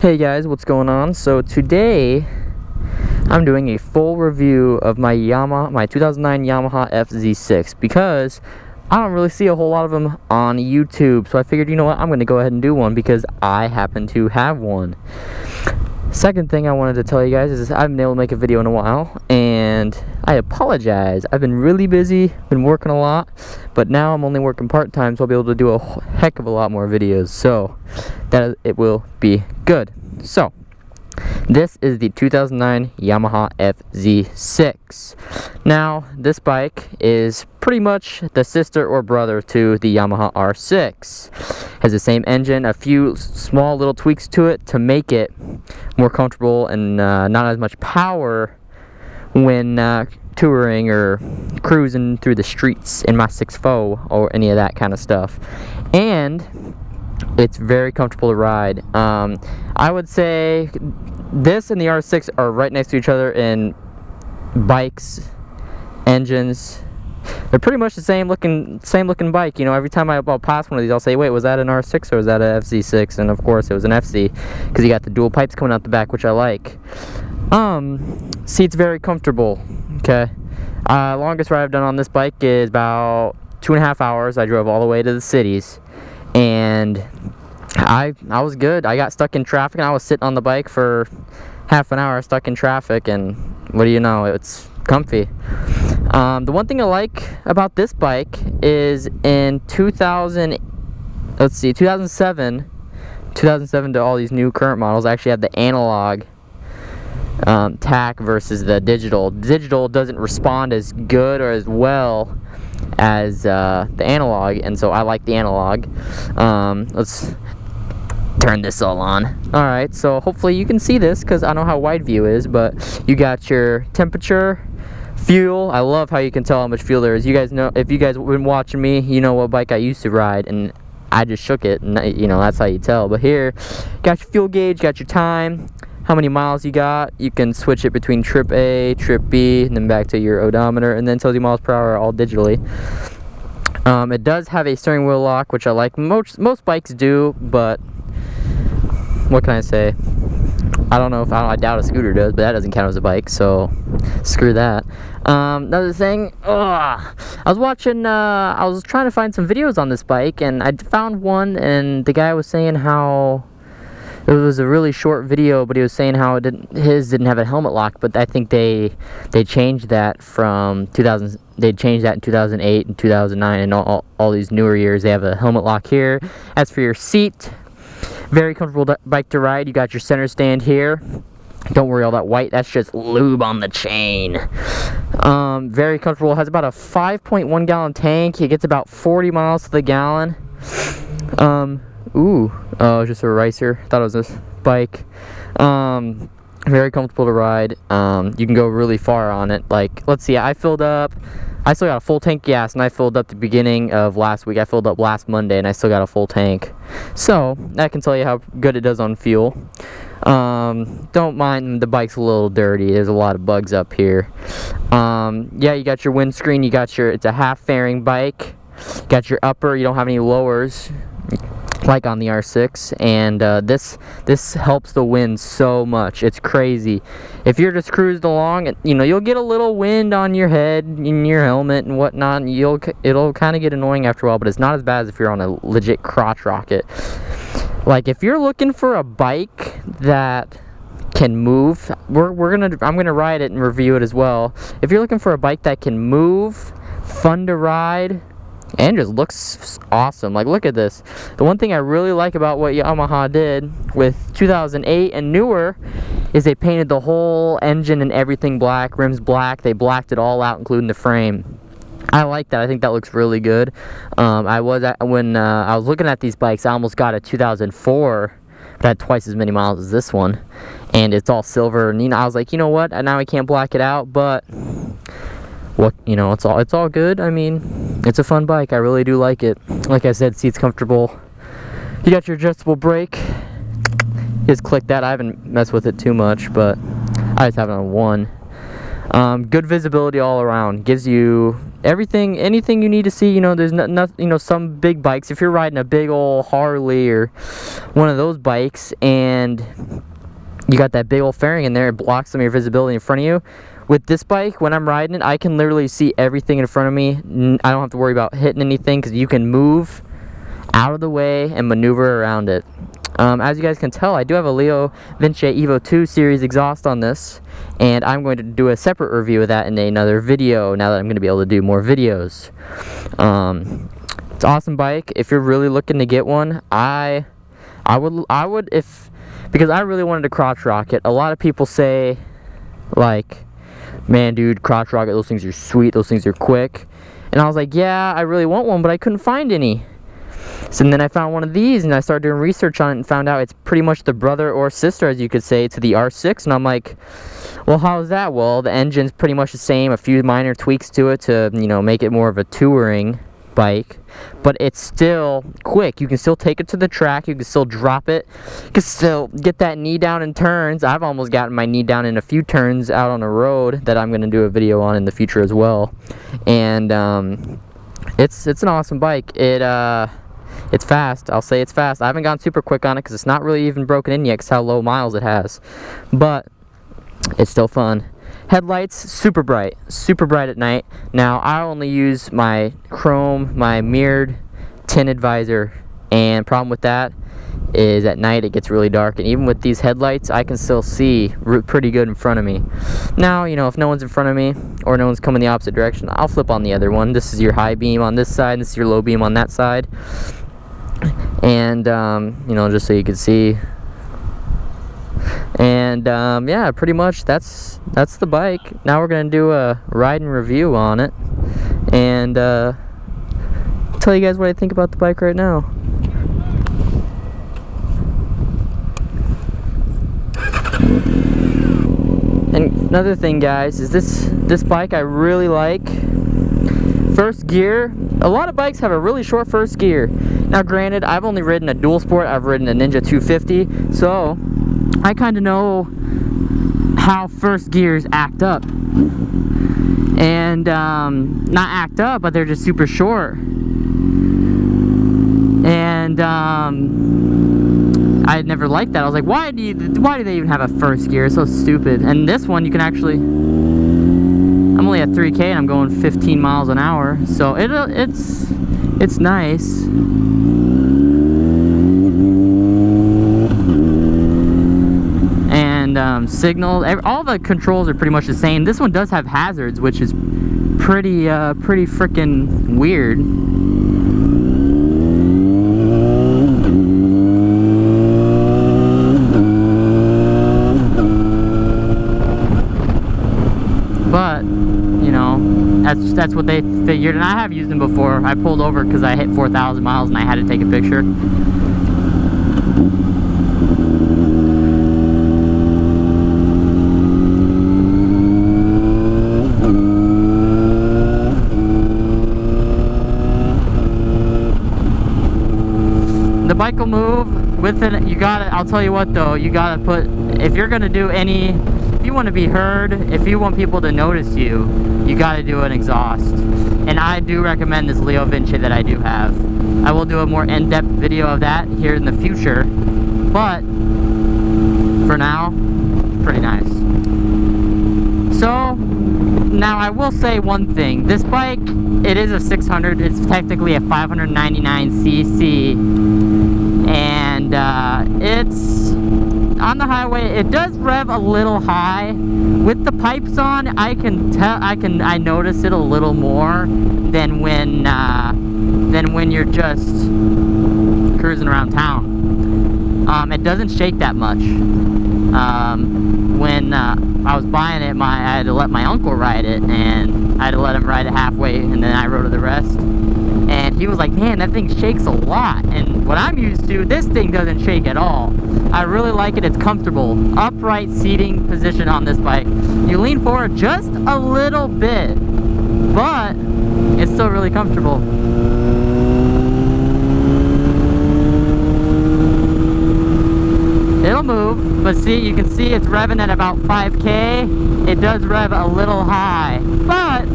Hey guys, what's going on? So today I'm doing a full review of my 2009 Yamaha FZ6 because I don't really see a whole lot of them on YouTube. So I figured, you know what, I'm going to go ahead and do one because I happen to have one. Second thing I wanted to tell you guys is I haven't been able to make a video in a while, and I apologize. I've been really busy, been working a lot, but now I'm only working part-time, so I'll be able to do a heck of a lot more videos, so that it will be good. So this is the 2009 Yamaha FZ6. Now this bike is pretty much the sister or brother to the Yamaha R6. Has the same engine, a few small little tweaks to it to make it more comfortable and not as much power when touring or cruising through the streets in my 6.4 or any of that kind of stuff. And it's very comfortable to ride. I would say this and the R6 are right next to each other in bikes, engines. They're pretty much the same looking bike. You know, every time I'll pass one of these, I'll say, wait, was that an R6 or was that a FZ6? And of course it was an FZ, because you got the dual pipes coming out the back, which I like. Seat's very comfortable. Okay, longest ride I've done on this bike is about 2.5 hours. I drove all the way to the cities, and I was good. I got stuck in traffic, and I was sitting on the bike for half an hour stuck in traffic, and what do you know, it's comfy. The one thing I like about this bike is in 2007 to all these new current models, I actually had the analog Tach versus the digital. Digital doesn't respond as good or as well as the analog, and so I like the analog. Let's turn this all on. Alright, so hopefully you can see this because I know how wide view is, but you got your temperature, fuel. I love how you can tell how much fuel there is. You guys know, if you guys have been watching me, you know what bike I used to ride, and I just shook it, and you know, that's how you tell. But here, got your fuel gauge, got your time, how many miles you got. You can switch it between trip A, trip B, and then back to your odometer, and then tells you miles per hour all digitally. It does have a steering wheel lock, which I like. Most bikes do, but what can I say? I don't know if I doubt a scooter does, but that doesn't count as a bike, so screw that. Another thing, I was watching, I was trying to find some videos on this bike, and I found one, and the guy was saying how it was a really short video, but he was saying how his didn't have a helmet lock, but I think they changed that from 2000. They changed that in 2008 and 2009, and all these newer years they have a helmet lock here. As for your seat, very comfortable bike to ride. You got your center stand here. Don't worry, all that white, that's just lube on the chain. Very comfortable. Has about a 5.1 gallon tank. It gets about 40 miles to the gallon. Just a racer. Thought it was this bike. Very comfortable to ride. You can go really far on it. Like, let's see, I still got a full tank of gas, and I filled up the beginning of last week. I filled up last Monday, and I still got a full tank. So that can tell you how good it does on fuel. Don't mind the bike's a little dirty. There's a lot of bugs up here. Yeah, you got your windscreen. You got it's a half fairing bike. You got your upper. You don't have any lowers like on the R6, and this helps the wind so much. It's crazy. If you're just cruising along, you know, you'll get a little wind on your head, in your helmet and whatnot, and it'll kind of get annoying after a while, but it's not as bad as if you're on a legit crotch rocket. Like, if you're looking for a bike that can move, I'm gonna ride it and review it as well. If you're looking for a bike that can move, fun to ride, and just looks awesome. Like, look at this. The one thing I really like about what Yamaha did with 2008 and newer is they painted the whole engine and everything black, rims black. They blacked it all out, including the frame. I like that. I think that looks really good. When I was looking at these bikes, I almost got a 2004 that had twice as many miles as this one, and it's all silver. And you know, I was like, you know what? Now I can't black it out, but what, you know, it's all good. I mean, it's a fun bike. I really do like it. Like I said, seat's comfortable. You got your adjustable brake. Just click that. I haven't messed with it too much, but I just have it on one. Good visibility all around. Gives you anything you need to see. You know, there's nothing. You know, some big bikes. If you're riding a big old Harley or one of those bikes, and you got that big old fairing in there, it blocks some of your visibility in front of you. With this bike, when I'm riding it, I can literally see everything in front of me. I don't have to worry about hitting anything because you can move out of the way and maneuver around it. As you guys can tell, I do have a Leo Vinci Evo 2 series exhaust on this, and I'm going to do a separate review of that in another video now that I'm going to be able to do more videos. It's an awesome bike. If you're really looking to get one, I would because I really wanted to crotch rocket. A lot of people say, like, man, dude, crotch rocket, those things are sweet, those things are quick. And I was like, yeah, I really want one, but I couldn't find any. So then I found one of these, and I started doing research on it and found out it's pretty much the brother or sister, as you could say, to the R6. And I'm like, well, how's that? Well, the engine's pretty much the same, a few minor tweaks to it to, you know, make it more of a touring bike, but it's still quick. You can still take it to the track, you can still drop it, you can still get that knee down in turns. I've almost gotten my knee down in a few turns out on the road that I'm going to do a video on in the future as well. And it's an awesome bike. It's fast. I'll say it's fast. I haven't gone super quick on it because it's not really even broken in yet because how low miles it has, but it's still fun. Headlights, super bright at night. Now, I only use my chrome, my mirrored tinted visor, and problem with that is at night it gets really dark, and even with these headlights I can still see pretty good in front of me. Now, you know, if no one's in front of me or no one's coming the opposite direction, I'll flip on the other one. This is your high beam on this side, and this is your low beam on that side, and you know, just so you can see. And yeah, pretty much that's the bike. Now we're gonna do a ride and review on it, and tell you guys what I think about the bike right now. And another thing, guys, is this bike I really like. First gear, a lot of bikes have a really short first gear. Now granted, I've only ridden a dual sport, I've ridden a Ninja 250, so I kind of know how first gears act up. And not act up, but they're just super short. And I had never liked that. I was like, why do they even have a first gear? It's so stupid. And this one you can actually, I'm only at 3K and I'm going 15 miles an hour, so it's nice. And signal, all the controls are pretty much the same. This one does have hazards, which is pretty freaking weird. But you know, that's what they figured, and I have used them before. I pulled over because I hit 4,000 miles and I had to take a picture. The bike will move with it. You gotta, I'll tell you what though, you gotta put, if you're gonna do any, if you want to be heard, if you want people to notice you, you gotta do an exhaust. And I do recommend this Leo Vinci that I do have. I will do a more in-depth video of that here in the future, but for now, pretty nice. So now I will say one thing. This bike, it is a 600. It's technically a 599cc, and it's on the highway. It does rev a little high. With the pipes on, I can tell. I notice it a little more than when you're just cruising around town. It doesn't shake that much. When I was buying it, I had to let my uncle ride it, and I had to let him ride it halfway, and then I rode the rest. And he was like, man, that thing shakes a lot. And what I'm used to, this thing doesn't shake at all. I really like it. It's comfortable. Upright seating position on this bike. You lean forward just a little bit, but it's still really comfortable. It'll move, but But see, you can see it's revving at about 5K. It does rev a little high, but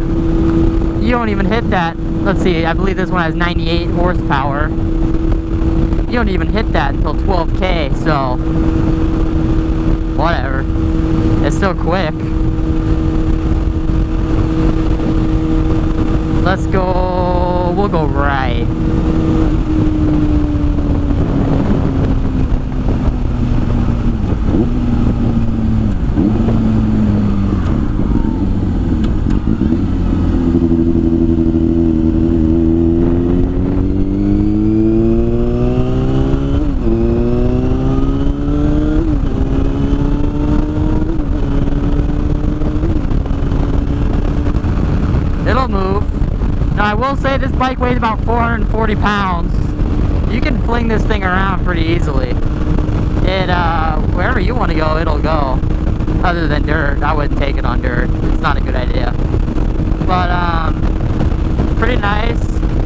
you don't even hit that. Let's see, I believe this one has 98 horsepower. You don't even hit that until 12K, so whatever. It's still quick. Let's go, we'll go right. It'll move. Now I will say this bike weighs about 440 pounds. You can fling this thing around pretty easily. It, wherever you want to go, it'll go. Other than dirt, I wouldn't take it on dirt. It's not a good idea. But, pretty nice.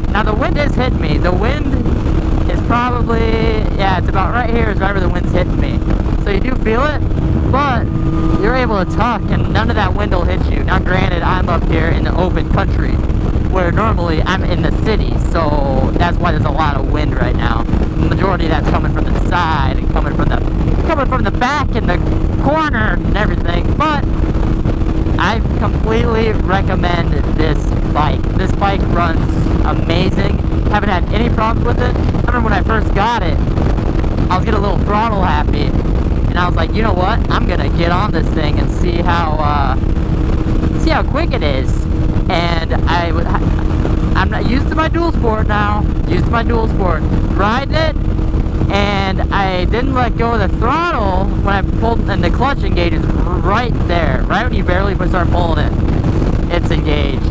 Now the wind is hitting me. The wind is probably, yeah, it's about right here is right where the wind's hitting me. So you do feel it, but you're able to tuck and none of that wind will hit you. Now granted, I'm up here in the open country, where normally I'm in the city, so that's why there's a lot of wind right now. The majority of that's coming from the side and coming from the back and the corner and everything. But I completely recommend this bike. This bike runs amazing. Haven't had any problems with it. I remember when I first got it, I was getting a little throttle happy, and I was like, you know what? I'm gonna get on this thing and see how quick it is. And I'm not used to my dual sport now. Used to my dual sport. Riding it, and I didn't let go of the throttle when I pulled, and the clutch engage is right there. Right when you barely start pulling it, it's engaged.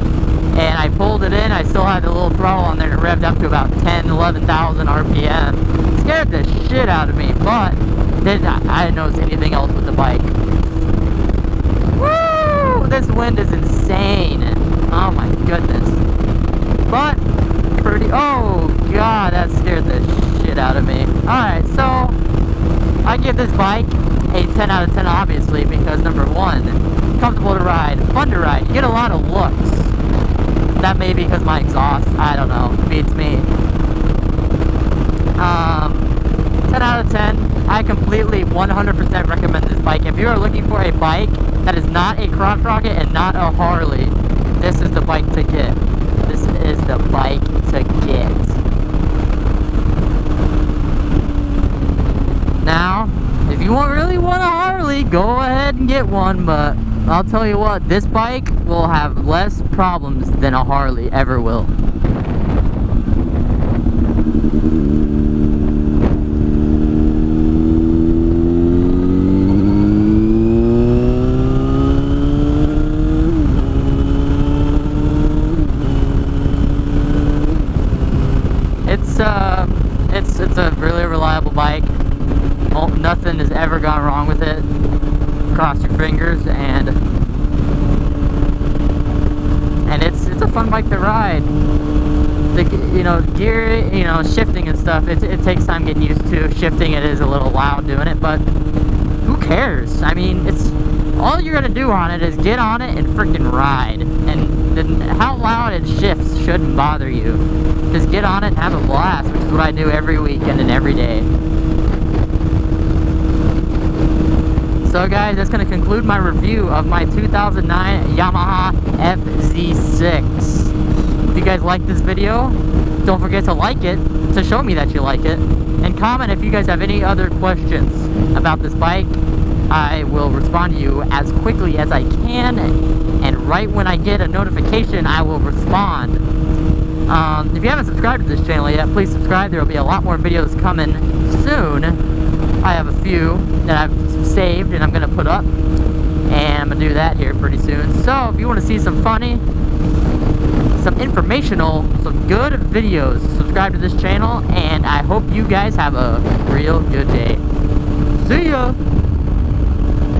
And I pulled it in, I still had the little throttle on there, and it revved up to about 10, 11,000 RPM. Scared the shit out of me, but I didn't notice anything else with the bike. Woo! This wind is insane. Oh my goodness. But, pretty, oh god, that scared the shit out of me. Alright, so, I give this bike a 10 out of 10 obviously, because number one, comfortable to ride, fun to ride, you get a lot of looks. That may be because my exhaust, I don't know, beats me. 10 out of 10, I completely 100% recommend this bike. If you are looking for a bike that is not a crotch rocket and not a Harley, this is the bike to get. This is the bike to get. Now, if you really want a Harley, go ahead and get one, but I'll tell you what, this bike will have less problems than a Harley ever will. It's a really reliable bike. Nothing has ever gone wrong with it. Cross your fingers, and it's a fun bike to ride. The gear, shifting and stuff. It takes time getting used to. Shifting, it is a little loud doing it, but who cares? I mean, it's all you're gonna do on it is get on it and freaking ride. And then how loud it shifts shouldn't bother you. Just get on it and have a blast, which is what I do every weekend and every day. So guys, that's going to conclude my review of my 2009 Yamaha FZ6. If you guys like this video, don't forget to like it to show me that you like it. And comment if you guys have any other questions about this bike. I will respond to you as quickly as I can. And right when I get a notification, I will respond. If you haven't subscribed to this channel yet, please subscribe. There will be a lot more videos coming soon. I have a few that I've saved and I'm going to put up, and I'm going to do that here pretty soon. So if you want to see some funny, some informational, some good videos, subscribe to this channel, and I hope you guys have a real good day. See ya!